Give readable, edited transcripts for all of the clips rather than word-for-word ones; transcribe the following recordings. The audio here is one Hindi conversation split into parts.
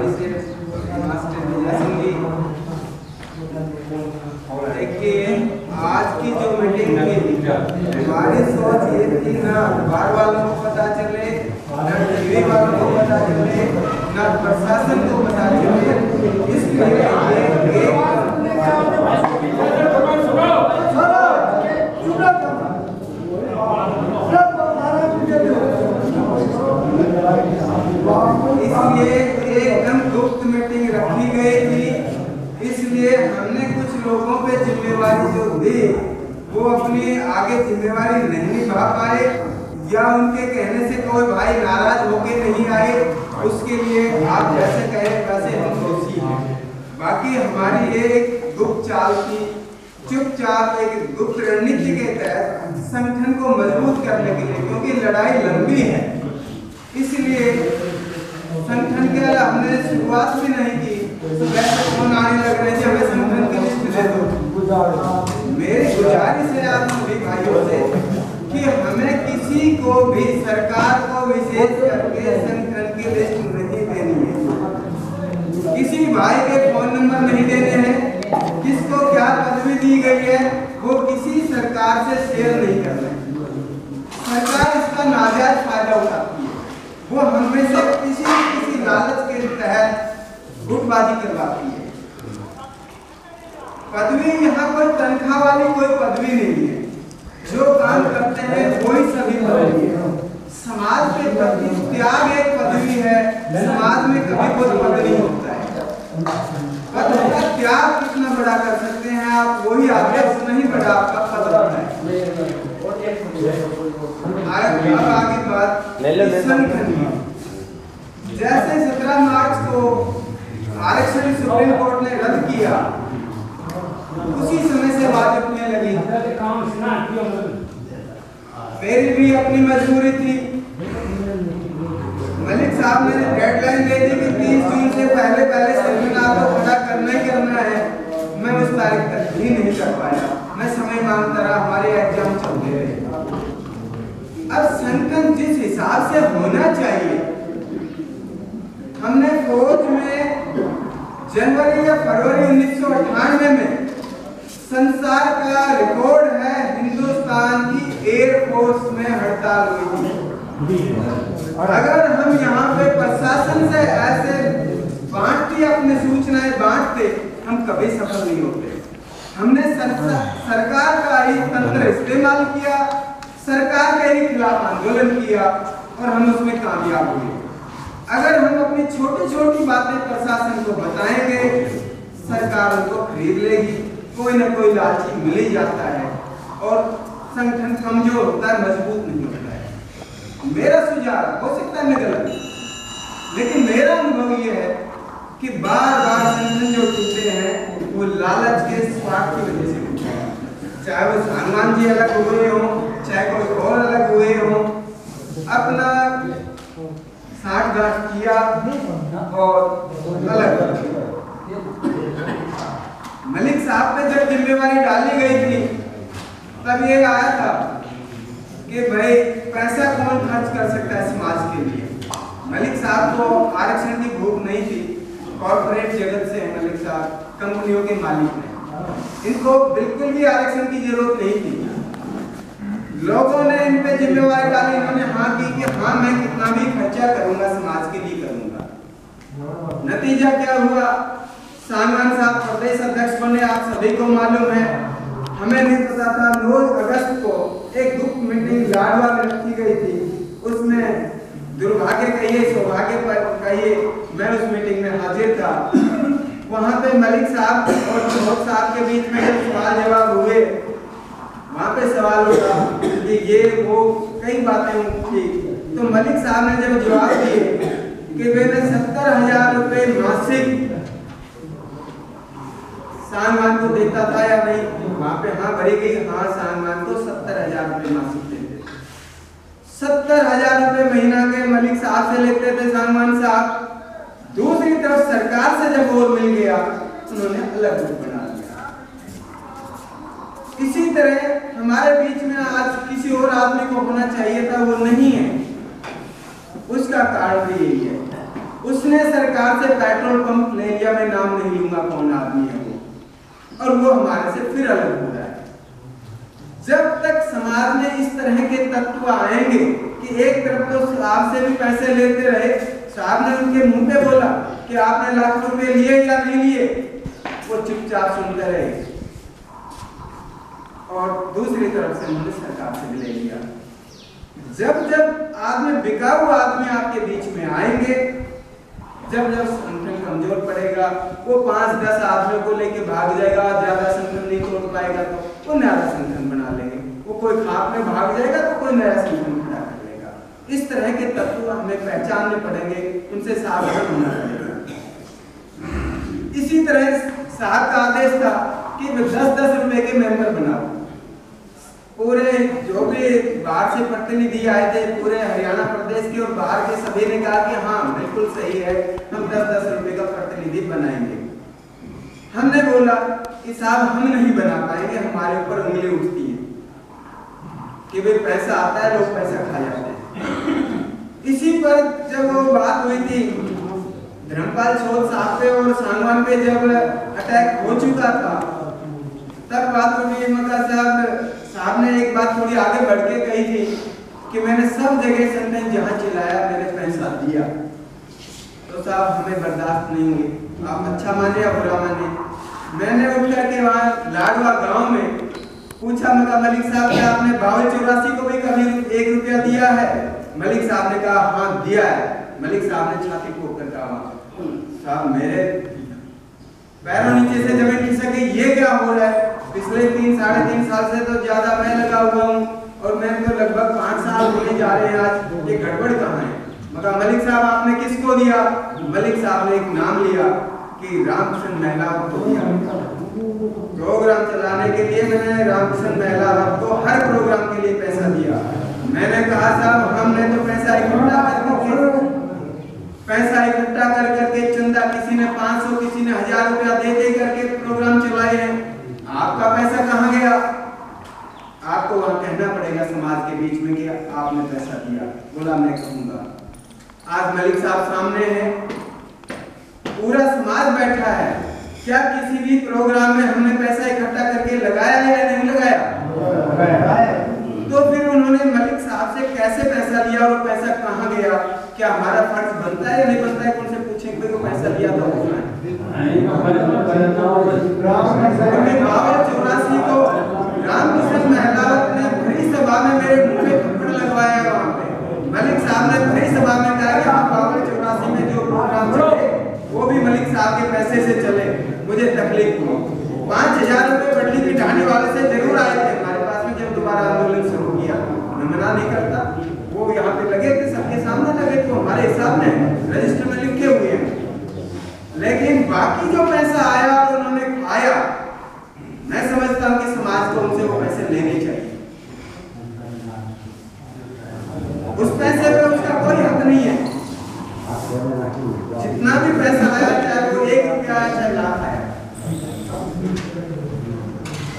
हमारी से मास्टर विजय सिंह जी। देखिए आज की जो मीटिंग थी हमारी सोच ये थी ना अखबार वालों को पता चले, ना टीवी वालों को पता चले, ना प्रशासन को पता चले, इसलिए एकदम गुप्त मीटिंग रखी गई थी। इसलिए हमने कुछ लोगों पे जिम्मेवारी जो दी वो अपनी आगे जिम्मेवारी नहीं निभा पाए, या उनके कहने से कोई भाई नाराज होके नहीं आए, उसके लिए आप जैसे कहे वैसे हम दोषी हैं। बाकी हमारी ये एक गुप्त चाल थी, चुपचाप एक गुप्त रणनीति के तहत संगठन को मजबूत करने के लिए, क्योंकि लड़ाई लंबी है, इसलिए संगठन के हमने शुरुआत भी नहीं की। तो वैसे फोन आने लग रहे थे हमें संगठन की लिस्ट दे दो। मेरी गुजारिश है आप सभी भाइयों से कि हमें किसी को भी, सरकार को विशेष करके संगठन की लिस्ट नहीं देनी है। किसी भाई के फोन नंबर नहीं देने हैं, किसको क्या पदवी दी गई है वो किसी सरकार से शेयर नहीं करना है। सरकार इसका नाजायज फायदा उठाती है, वो हमें से किसी लालच के तहत गुटबाजी करवाती है। पदवी यहाँ कोई तनख्वाह वाली कोई पदवी नहीं है, जो काम करते हैं वही सभी पदवी है। समाज के प्रति त्याग एक पदवी है, समाज में कभी कोई पद नहीं होता है। पद का त्याग कितना बड़ा कर सकते हैं आप, वही आगे उतना ही बड़ा आपका पद होता है। अब आगे बात संगठन की। जैसे 17 मार्च को आरक्षण सुप्रीम कोर्ट ने रद्द किया, उसी समय से बात उठने लगी। मेरी भी अपनी मजबूरी थी। मलिक साहब ने डेडलाइन दे दी कि 30 जून से पहले सेमिनार को खड़ा करना ही करना है। मैं उस तारीख तक भी नहीं कर पाया, मैं समय मांगता रहा, हमारे एग्जाम चलते रहे। अब संगठन जिस हिसाब से होना चाहिए, हमने फौज में जनवरी या फरवरी 1998 में संसार का रिकॉर्ड है, हिंदुस्तान की एयरफोर्स में हड़ताल हुई थी। अगर हम यहाँ पे प्रशासन से ऐसे बांटती अपनी सूचनाएं बांटते, हम कभी सफल नहीं होते। हमने सरकार का ही तंत्र इस्तेमाल किया, सरकार के ही खिलाफ आंदोलन किया और हम उसमें कामयाब हुए। अगर हम अपनी छोटी छोटी बातें प्रशासन को बताएंगे, सरकार उनको खरीद लेगी, कोई ना कोई लालची मिल ही जाता है और संगठन कमजोर होता है, मजबूत नहीं होता है। मेरा सुझाव, हो सकता है मैं गलत, लेकिन मेरा अनुभव ये है कि बार बार संगठन जो टूटे हैं वो लालच के स्वार्थ की वजह से टूटे हैं। चाहे वो हनुमान जी अलग हुए हों, चाहे कोई और अलग हुए हों, अपना साठ-गांठ किया और अलग। मलिक साहब पे जब जिम्मेवारी डाली गई थी तब ये आया था कि भाई पैसा कौन खर्च कर सकता है समाज के लिए। मलिक साहब को आरक्षण की भूख नहीं थी, कॉर्पोरेट जगत से है मलिक साहब, कंपनियों के मालिक हैं, इनको बिल्कुल भी आरक्षण की जरूरत नहीं थी। लोगों ने इन पे जिम्मेवारी डाली, इन्होंने हाँ की कि हाँ मैं कितना भी खर्चा करूंगा समाज के लिए करूंगा। नतीजा क्या हुआ, सांगवान साहब प्रदेश अध्यक्ष बने, आप सभी को मालूम है। हमें नहीं पता था, 9 अगस्त को एक गुप्त मीटिंग लाडवा में रखी गई थी, उसमें दुर्भाग्य कहिए सौभाग्य कहिए मैं उस मीटिंग में हाजिर था। वहाँ पे मलिक साहब और चौधरी साहब के बीच में जब सवाल जवाब हुए, वहाँ पे सवाल उठा कि ये वो कई बातें उठी, तो मलिक साहब ने जब जवाब दिए कि वे 70,000 रुपए मासिक सांगवान को देता था या नहीं, वहाँ पे हाँ भरी गई, हाँ सांगवान को 70,000 रुपए मासिक देते। 70,000 रुपए महीना के मलिक साहब से लेते थे सांगवान साहब। दूसरी तरफ सरकार से जब और मिल गया, उन्होंने अलग ग्रुप बना लिया। इसी तरह हमारे बीच में आज किसी और आदमी को होना चाहिए था, वो नहीं है। उसका कारण भी यही है, उसने उसने सरकार से पेट्रोल पंप ले लिया, मैं नाम नहीं लूंगा कौन आदमी है वो, और वो हमारे से फिर अलग हो रहा है। जब तक समाज में इस तरह के तत्व आएंगे कि एक तरफ तो साहब से भी पैसे लेते रहे, साहब ने उनके मुंह पे बोला कि आपने लाख रुपए लिए या नहीं लिए, वो चुपचाप सुनते रहे, और दूसरी तरफ से उन्होंने सरकार से भी ले लिया। जब जब आदमी बिकाऊ आदमी आपके बीच में आएंगे, जब जब संगठन कमजोर पड़ेगा, वो 5-10 आदमियों को लेके भाग जाएगा, ज्यादा संगठन नहीं तोड़ पाएगा तो वो नया संगठन बना लेंगे, वो कोई खाप में भाग जाएगा तो कोई नया संगठन खड़ा कर लेगा। इस तरह के तत्व हमें पहचानने पड़ेंगे, उनसे सावधान होना पड़ेगा। इसी तरह साहब का आदेश था कि 10-10 रुपए के मेंबर बनाओ। पूरे जो भी बाहर से प्रतिनिधि आए थे पूरे हरियाणा प्रदेश के और बाहर के, सभी ने कहा कि हाँ बिल्कुल सही है, हम 10-10 रुपए का प्रतिनिधि बनाएंगे। हमने बोला कि साहब हम नहीं बना पाएंगे, हमारे ऊपर उंगली उठती है कि भाई पैसा आता है, लोग पैसा खा जाते हैं। इसी पर जब वो बात हुई थी धर्मपाल शोध साहब पे और सांगवान पे जब अटैक हो चुका था, तब बात हुई मका साहब ने एक बात थोड़ी आगे बढ़ के कही थी कि मैंने सब जगह संगठन जहां चिल्लाया मैंने पैसा दिया, तो साहब हमें बर्दाश्त नहीं होगी, आप अच्छा माने या बुरा माने। मैंने उठ करके वहाँ लाडवा गांव में पूछा, मका मलिक साहब क्या आपने 52-84 को भी कभी 1 रुपया दिया है? मलिक साहब ने कहा हाँ दिया है। मलिक साहब ने छाती ठोक कर कहा साहब मेरे पैरों नीचे से जमीन खिसक गई, ये क्या हो रहा है? पिछले 3-3.5 साल से तो ज्यादा मैं लगा हुआ हूँ और मैं तो लगभग 5 साल होने जा रहे हैं आज, ये गड़बड़ कहाँ है? मगर मलिक साहब आपने किसको दिया? मलिक साहब ने एक नाम लिया कि रामकृष्ण महिला को दिया। प्रोग्राम चलाने के लिए मैंने रामकृष्ण महिला को हर प्रोग्राम के लिए पैसा दिया। मैंने कहा साहब हमने तो पैसा इकट्ठा कर करके चंदा किसी ने 500 किसी ने 1000 रुपया दे करके प्रोग्राम चलाए हैं, आपका पैसा कहाँ गया? आपको वहां कहना पड़ेगा समाज के बीच में कि आपने पैसा दिया। बोला मैं कहूंगा। आज मलिक साहब सामने हैं, पूरा समाज बैठा है, क्या किसी भी प्रोग्राम में हमने पैसा इकट्ठा करके लगाया है या नहीं लगाया? तो फिर उन्होंने मलिक साहब से कैसे पैसा लिया और पैसा कहाँ गया? क्या हमारा फर्ज बनता है या नहीं बनता है? उनसे पूछें कि वो पैसा लिया था उसने 52-84 को रामकृष्ण महिलावत ने भरी सभा में मेरे मुंह में थप्पड़ लगवाया। वहाँ पे मलिक साहब ने भरी सभा में कहा कि 52-84 में जो प्रोग्राम चले वो भी मलिक साहब के पैसे से चले। मुझे तकलीफ हुई। 5000 रुपए बदली की ढाणी वाले से जरूर आए थे हमारे पास में जब दोबारा आंदोलन शुरू किया। मैं मना नहीं करता, वो यहाँ पे लगे थे, सबके सामने लगे, तो हमारे हिसाब में रजिस्टर में लिखे हुए हैं। लेकिन बाकी जो पैसा आया और उन्होंने खाया, मैं समझता हूँ कि समाज को उनसे वो पैसे लेने चाहिए। उस पैसे पे उसका कोई हक नहीं है। जितना भी पैसा आया, चाहे वो 1 रुपया आया चाहे लाख आया,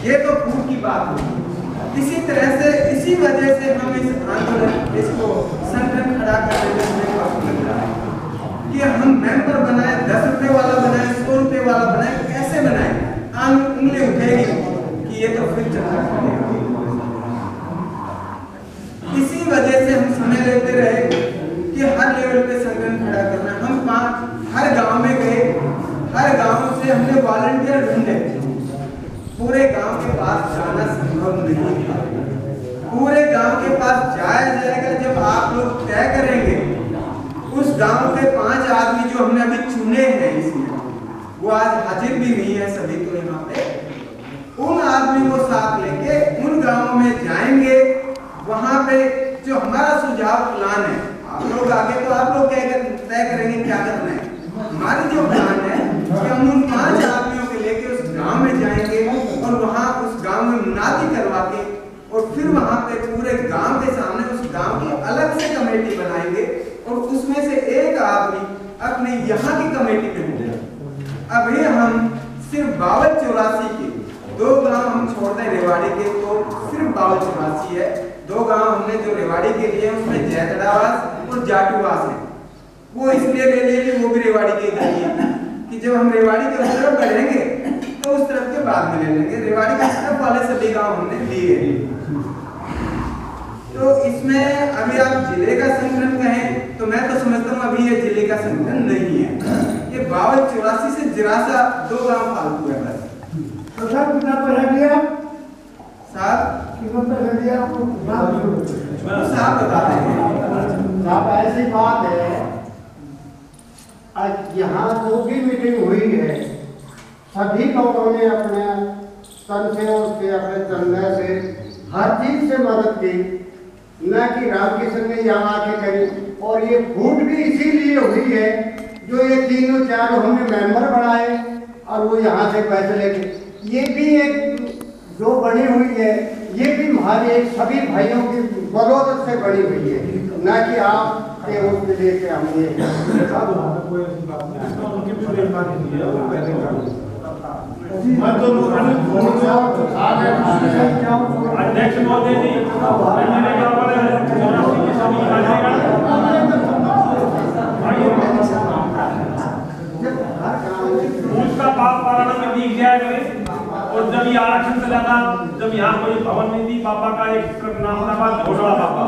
ये तो भूख की बात है। इसी तरह से इसी वजह से हम इस आंदोलन इसको संगठन खड़ा करने में हमें वक्त लग रहा है कि हम मेंबर बनाए, 10 रुपए वाला बनाए, 100 रुपए वाला बनाए, कैसे बनाए? उंगली उठेगी कि ये तो फिर चंदा खाएगा। इसी वजह से हम समय लेते रहे कि हर लेवल पे संगठन खड़ा करना। हम हर गांव में गए, हर गांव से हमने वॉलंटियर ढूंढे। पूरे गांव के पास जाना संभव नहीं था। पूरे गांव के पास जाया जाएगा जब आप लोग तय करेंगे। उस गांव के 5 आदमी जो हमने अभी चुने हैं इसमें, वो आज हाजिर भी नहीं है सभी तो यहाँ पे। उन आदमी को साथ लेके उन गांवों में जाएंगे। वहां पे जो हमारा सुझाव प्लान है, आप लोग आगे तो आप लोग तय करेंगे क्या करना है। हमारी जो प्लान है कि हम उन 5 आदमियों को लेके उस गांव में जाएंगे और वहां उस गांव में मुनादी करवा के और फिर वहां पे पूरे गांव के सामने उस गांव की अलग से कमेटी बनाएंगे और उसमें से एक आदमी अपने यहाँ की कमेटी में होगा। अभी हम सिर्फ 52-84 के 2 गांव हम छोड़ दें रेवाड़ी के, तो सिर्फ 52-84 है। 2 गांव हमने जो रेवाड़ी के लिए उसमें जैतड़ावास और जाटूवास है। वो इसलिए ले लिए कि वो भी रेवाड़ी के इधर ही है कि जब हम रेवाड़ी के उस तरफ बढ़ेंगे तो उस तरफ के बाद में ले लेंगे। रेवाड़ी के तरफ वाले सभी गांव हमने लिए। तो इसमें अभी आप जिले का संगठन कहें तो मैं तो समझता हूँ अभी ये जिले का संगठन नहीं है। ये 82-84 से जिरासा 2 गांव फालतू है बस। तो सर कितना पैसा दिया? साहब कितना पैसा दिया आपको? साहब बता देंगे। साहब ऐसी बात है, आज यहाँ जो भी मीटिंग हुई है सभी लोगों ने अपने तन से उसके अपने चंदा से हर चीज से मदद की, न कि रामकिशन ने यहाँ आके करी। और ये फूट भी इसीलिए हुई है जो ये 3-4 हमने मेंबर बनाए और वो यहाँ से पैसे लेके, ये भी एक जो बनी हुई है ये भी हमारे सभी भाइयों की बदौलत से बनी हुई है, न कि आप के उसके लेके हमने। अध्यक्ष महोदय जी उसका पाप पारायण में दिख जाया करें। और जब ये आरक्षण चला था, जब यहाँ कोई भवन नहीं थी, पापा का एक नाम था घोषणा पापा।